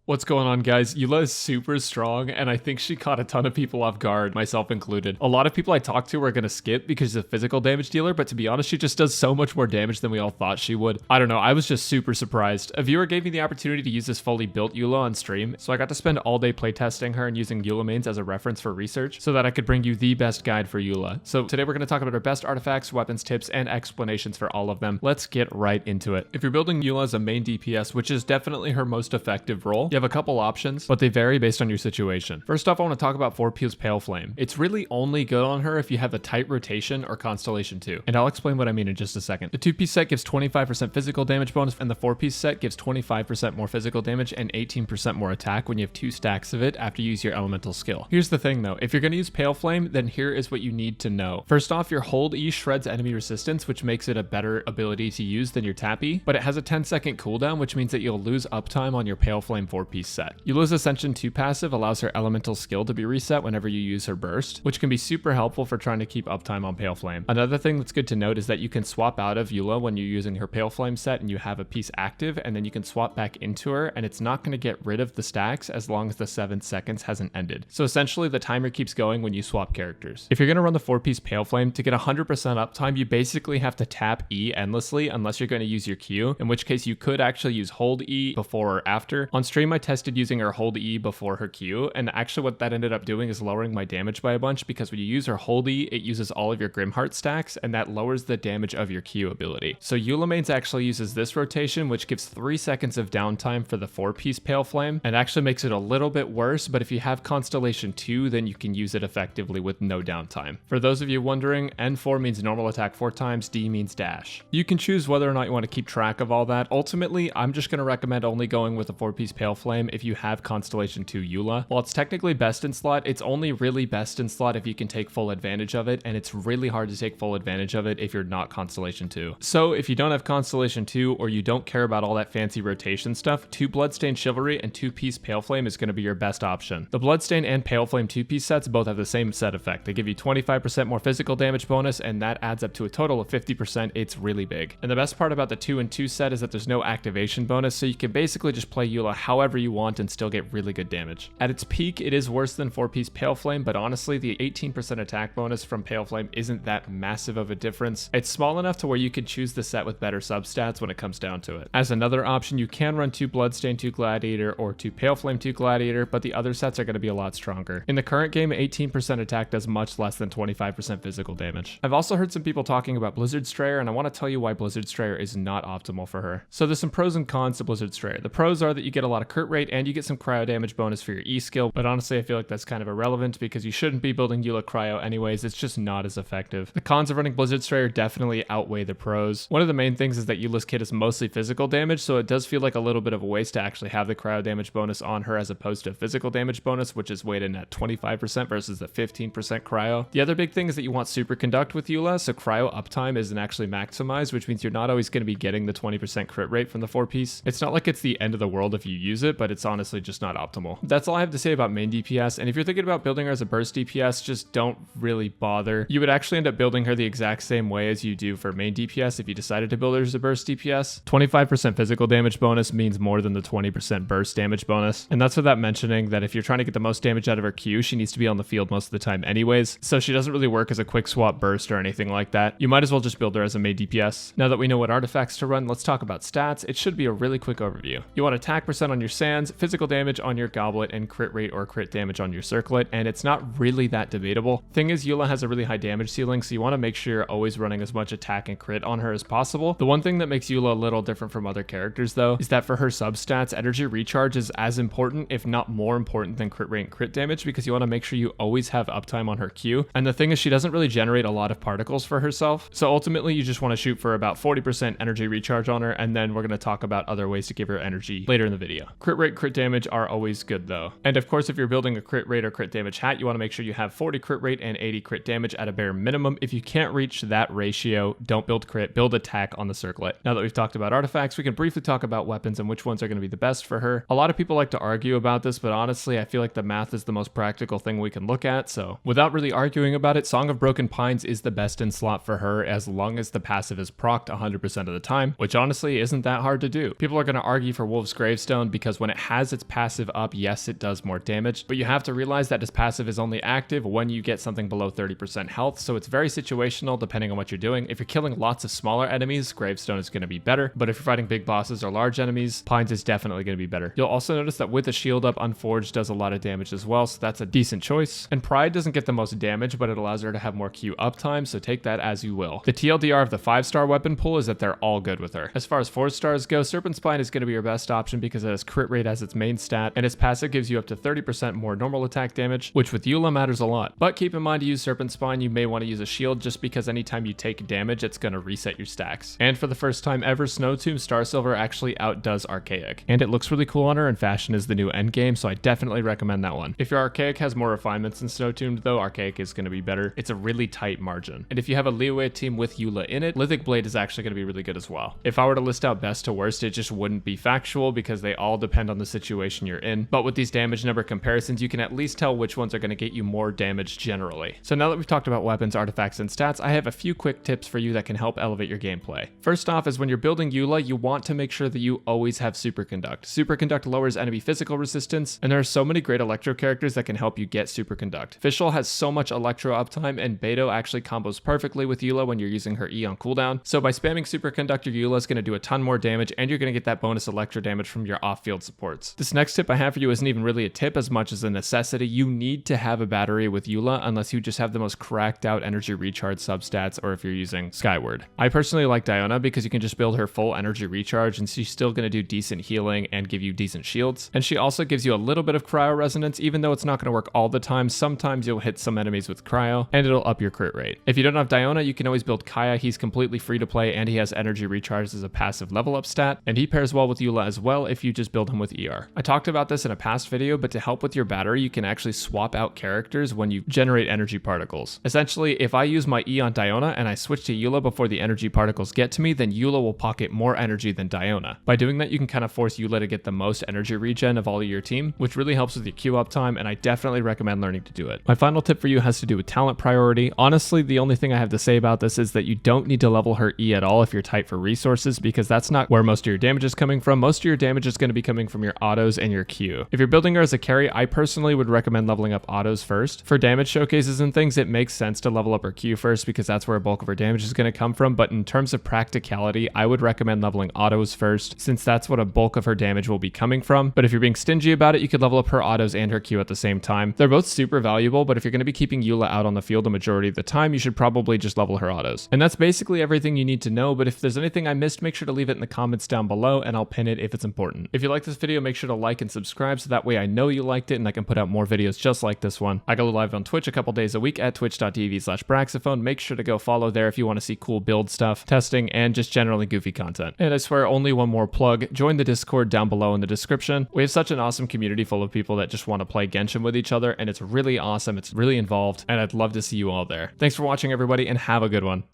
What's going on, guys? Eula is super strong, and I think she caught a ton of people off guard, myself included. A lot of people I talked to were gonna skip because she's a physical damage dealer, but to be honest, she just does so much more damage than we all thought she would. I don't know, I was just super surprised. A viewer gave me the opportunity to use this fully built Eula on stream, so I got to spend all day playtesting her and using Eula mains as a reference for research so that I could bring you the best guide for Eula. So today we're gonna talk about her best artifacts, weapons, tips, and explanations for all of them. Let's get right into it. If you're building Eula as a main DPS, which is definitely her most effective role, you have a couple options, but they vary based on your situation. First off, I want to talk about 4P's Pale Flame. It's really only good on her if you have a tight rotation or Constellation 2, and I'll explain what I mean in just a second. The 2-piece set gives 25% physical damage bonus, and the 4-piece set gives 25% more physical damage and 18% more attack when you have 2 stacks of it after you use your elemental skill. Here's the thing though, if you're going to use Pale Flame, then here is what you need to know. First off, your hold E shreds enemy resistance, which makes it a better ability to use than your tap E, but it has a 10-second cooldown, which means that you'll lose uptime on your Pale Flame 4-piece set. Eula's Ascension 2 passive allows her elemental skill to be reset whenever you use her burst, which can be super helpful for trying to keep uptime on Pale Flame. Another thing that's good to note is that you can swap out of Eula when you're using her Pale Flame set and you have a piece active, and then you can swap back into her, and it's not going to get rid of the stacks as long as the 7 seconds hasn't ended. So essentially the timer keeps going when you swap characters. If you're going to run the 4-piece Pale Flame, to get 100% uptime, you basically have to tap E endlessly unless you're going to use your Q, in which case you could actually use hold E before or after. On stream I tested using her hold E before her Q, and actually what that ended up doing is lowering my damage by a bunch, because when you use her hold E, it uses all of your Grimheart stacks, and that lowers the damage of your Q ability. So Eula mains actually uses this rotation, which gives 3 seconds of downtime for the 4-piece Pale Flame, and actually makes it a little bit worse, but if you have Constellation 2, then you can use it effectively with no downtime. For those of you wondering, N4 means normal attack 4 times, D means dash. You can choose whether or not you want to keep track of all that. Ultimately, I'm just going to recommend only going with a 4-piece Pale Flame if you have Constellation 2 Eula. While it's technically best in slot, it's only really best in slot if you can take full advantage of it, and it's really hard to take full advantage of it if you're not Constellation 2. So if you don't have Constellation 2, or you don't care about all that fancy rotation stuff, 2 Bloodstained Chivalry and 2-piece Pale Flame is going to be your best option. The Bloodstained and Pale Flame 2-piece sets both have the same set effect. They give you 25% more physical damage bonus, and that adds up to a total of 50%. It's really big. And the best part about the 2 and 2 set is that there's no activation bonus, so you can basically just play Eula however you want and still get really good damage. At its peak, it is worse than 4-piece Pale Flame, but honestly, the 18% attack bonus from Pale Flame isn't that massive of a difference. It's small enough to where you could choose the set with better substats when it comes down to it. As another option, you can run 2 Bloodstained 2 Gladiator or 2 Pale Flame 2 Gladiator, but the other sets are going to be a lot stronger. In the current game, 18% attack does much less than 25% physical damage. I've also heard some people talking about Blizzard Strayer, and I want to tell you why Blizzard Strayer is not optimal for her. So there's some pros and cons to Blizzard Strayer. The pros are that you get a lot of crit rate and you get some cryo damage bonus for your E skill, but honestly I feel like that's kind of irrelevant because you shouldn't be building Eula Cryo anyways. It's just not as effective. The cons of running Blizzard Strayer definitely outweigh the pros. One of the main things is that Eula's kit is mostly physical damage, so it does feel like a little bit of a waste to actually have the cryo damage bonus on her as opposed to physical damage bonus, which is weighted in at 25% versus the 15% cryo. The other big thing is that you want superconduct with Eula, so cryo uptime isn't actually maximized, which means you're not always going to be getting the 20% crit rate from the 4-piece. It's not like it's the end of the world if you use it, but it's honestly just not optimal. That's all I have to say about main DPS, and if you're thinking about building her as a burst DPS, just don't really bother. You would actually end up building her the exact same way as you do for main DPS if you decided to build her as a burst DPS. 25% physical damage bonus means more than the 20% burst damage bonus, and that's without mentioning that if you're trying to get the most damage out of her Q, she needs to be on the field most of the time anyways, so she doesn't really work as a quick swap burst or anything like that. You might as well just build her as a main DPS. Now that we know what artifacts to run, let's talk about stats. It should be a really quick overview. You want attack percent on your sands, physical damage on your goblet, and crit rate or crit damage on your circlet, and it's not really that debatable. Thing is, Eula has a really high damage ceiling, so you want to make sure you're always running as much attack and crit on her as possible. The one thing that makes Eula a little different from other characters though is that for her substats, energy recharge is as important, if not more important, than crit rate and crit damage, because you want to make sure you always have uptime on her Q. And the thing is, she doesn't really generate a lot of particles for herself, so ultimately you just want to shoot for about 40% energy recharge on her, and then we're going to talk about other ways to give her energy later in the video. Crit rate, crit damage are always good though. And of course, if you're building a crit rate or crit damage hat, you want to make sure you have 40 crit rate and 80 crit damage at a bare minimum. If you can't reach that ratio, don't build crit, build attack on the circlet. Now that we've talked about artifacts, we can briefly talk about weapons and which ones are going to be the best for her. A lot of people like to argue about this, but honestly, I feel like the math is the most practical thing we can look at. So without really arguing about it, Song of Broken Pines is the best in slot for her as long as the passive is procced 100% of the time, which honestly isn't that hard to do. People are going to argue for Wolf's Gravestone because when it has its passive up, yes, it does more damage, but you have to realize that its passive is only active when you get something below 30% health, so it's very situational depending on what you're doing. If you're killing lots of smaller enemies, Gravestone is going to be better, but if you're fighting big bosses or large enemies, Pines is definitely going to be better. You'll also notice that with a shield up, Unforged does a lot of damage as well, so that's a decent choice. And Pride doesn't get the most damage, but it allows her to have more Q uptime, so take that as you will. The TLDR of the 5-star weapon pool is that they're all good with her. As far as 4-stars go, Serpent Spine is going to be your best option because it has crit rate as its main stat, and its passive gives you up to 30% more normal attack damage, which with Eula matters a lot. But keep in mind, to use Serpent Spine, you may want to use a shield just because anytime you take damage, it's going to reset your stacks. And for the first time ever, Snow Tomb Star Silver actually outdoes Archaic, and it looks really cool on her, and Fashion is the new endgame, so I definitely recommend that one. If your Archaic has more refinements than Snow Tombed though, Archaic is going to be better. It's a really tight margin. And if you have a Liyue team with Eula in it, Lithic Blade is actually going to be really good as well. If I were to list out best to worst, it just wouldn't be factual because they all depend on the situation you're in. But with these damage number comparisons, you can at least tell which ones are going to get you more damage generally. So now that we've talked about weapons, artifacts, and stats, I have a few quick tips for you that can help elevate your gameplay. First off is when you're building Eula, you want to make sure that you always have Superconduct. Superconduct lowers enemy physical resistance, and there are so many great Electro characters that can help you get Superconduct. Fischl has so much Electro uptime, and Beto actually combos perfectly with Eula when you're using her E on cooldown. So by spamming Superconduct, your Eula is going to do a ton more damage, and you're going to get that bonus Electro damage from your off-field supports. This next tip I have for you isn't even really a tip as much as a necessity. You need to have a battery with Eula unless you just have the most cracked out energy recharge substats or if you're using Skyward. I personally like Diona because you can just build her full energy recharge and she's still going to do decent healing and give you decent shields. And she also gives you a little bit of cryo resonance, even though it's not going to work all the time. Sometimes you'll hit some enemies with cryo and it'll up your crit rate. If you don't have Diona, you can always build Kaya. He's completely free to play and he has energy recharge as a passive level up stat, and he pairs well with Eula as well if you just build him with ER. I talked about this in a past video, but to help with your battery, you can actually swap out characters when you generate energy particles. Essentially, if I use my E on Diona and I switch to Eula before the energy particles get to me, then Eula will pocket more energy than Diona. By doing that, you can kind of force Eula to get the most energy regen of all of your team, which really helps with your Q uptime, and I definitely recommend learning to do it. My final tip for you has to do with talent priority. Honestly, the only thing I have to say about this is that you don't need to level her E at all if you're tight for resources, because that's not where most of your damage is coming from. Most of your damage is going to be coming from your autos and your Q. If you're building her as a carry, I personally would recommend leveling up autos first. For damage showcases and things, it makes sense to level up her Q first because that's where a bulk of her damage is going to come from, but in terms of practicality, I would recommend leveling autos first since that's what a bulk of her damage will be coming from. But if you're being stingy about it, you could level up her autos and her Q at the same time. They're both super valuable, but if you're going to be keeping Eula out on the field the majority of the time, you should probably just level her autos. And that's basically everything you need to know, but if there's anything I missed, make sure to leave it in the comments down below and I'll pin it if it's important. If you like this video, make sure to like and subscribe so that way I know you liked it and I can put out more videos just like this one. I go live on Twitch a couple days a week at twitch.tv/Braxophone. Make sure to go follow there if you want to see cool build stuff, testing, and just generally goofy content. And I swear, only one more plug. Join the Discord down below in the description. We have such an awesome community full of people that just want to play Genshin with each other, and it's really awesome. It's really involved, and I'd love to see you all there. Thanks for watching, everybody, and have a good one.